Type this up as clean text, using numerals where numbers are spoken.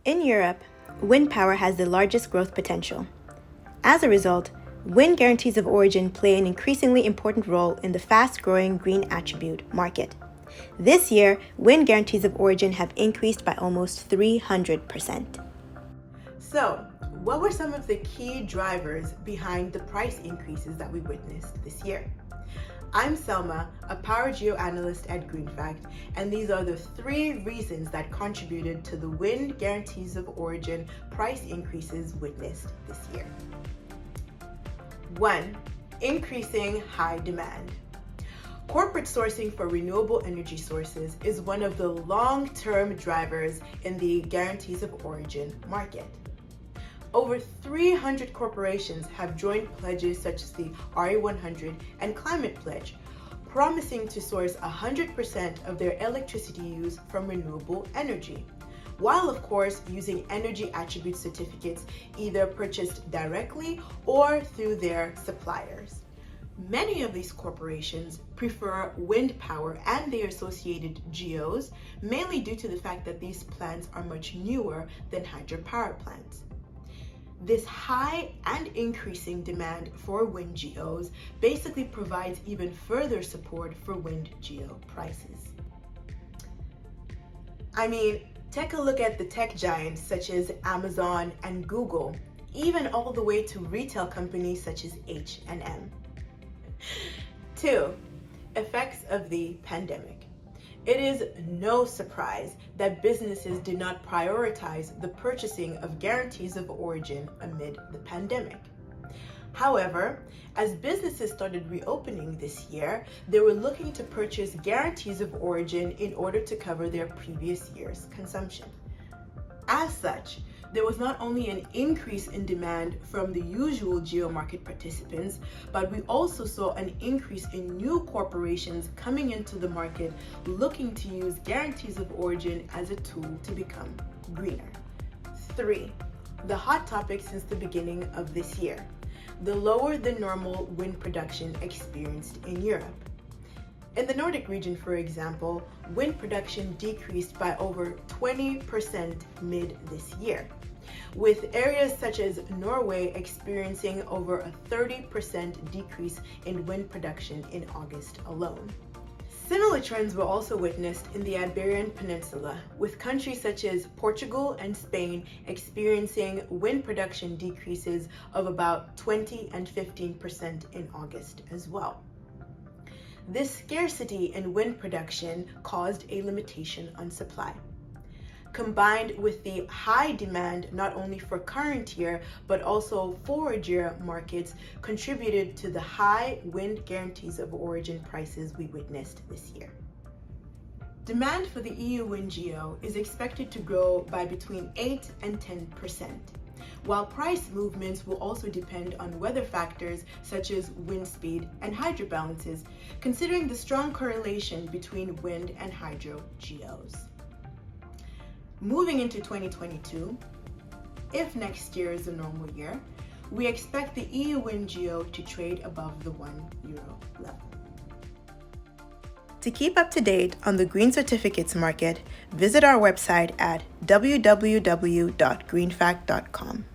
In Europe, wind power has the largest growth potential. As a result, wind guarantees of origin play an increasingly important role in the fast-growing green attribute market. This year, wind guarantees of origin have increased by almost 300%. So, what were some of the key drivers behind the price increases that we witnessed this year? I'm Selma, a power geo analyst at Greenfact, and these are the 3 reasons that contributed to the wind guarantees of origin price increases witnessed this year. 1. Increasing high demand. Corporate sourcing for renewable energy sources is one of the long-term drivers in the guarantees of origin market. Over 300 corporations have joined pledges such as the RE100 and Climate Pledge, promising to source 100% of their electricity use from renewable energy, while of course using energy attribute certificates either purchased directly or through their suppliers. Many of these corporations prefer wind power and their associated GOs, mainly due to the fact that these plants are much newer than hydropower plants. This high and increasing demand for wind GOs basically provides even further support for wind GO prices. Take a look at the tech giants such as Amazon and Google, even all the way to retail companies such as H&M. 2. Effects of the pandemic. It is no surprise that businesses did not prioritize the purchasing of guarantees of origin amid the pandemic. However, as businesses started reopening this year, they were looking to purchase guarantees of origin in order to cover their previous year's consumption. As such, there was not only an increase in demand from the usual geo market participants, but we also saw an increase in new corporations coming into the market looking to use guarantees of origin as a tool to become greener. 3. The hot topic since the beginning of this year: the lower than normal wind production experienced in Europe. In the Nordic region, for example, wind production decreased by over 20% mid this year, with areas such as Norway experiencing over a 30% decrease in wind production in August alone. Similar trends were also witnessed in the Iberian Peninsula, with countries such as Portugal and Spain experiencing wind production decreases of about 20 and 15% in August as well. This scarcity in wind production caused a limitation on supply. Combined with the high demand not only for current year but also forward year markets, contributed to the high wind guarantees of origin prices we witnessed this year. Demand for the EU wind GO is expected to grow by between 8 and 10%. While price movements will also depend on weather factors such as wind speed and hydro balances, considering the strong correlation between wind and hydro GOs. Moving into 2022, if next year is a normal year, we expect the EU wind GO to trade above the €1 level. To keep up to date on the green certificates market, visit our website at www.greenfact.com.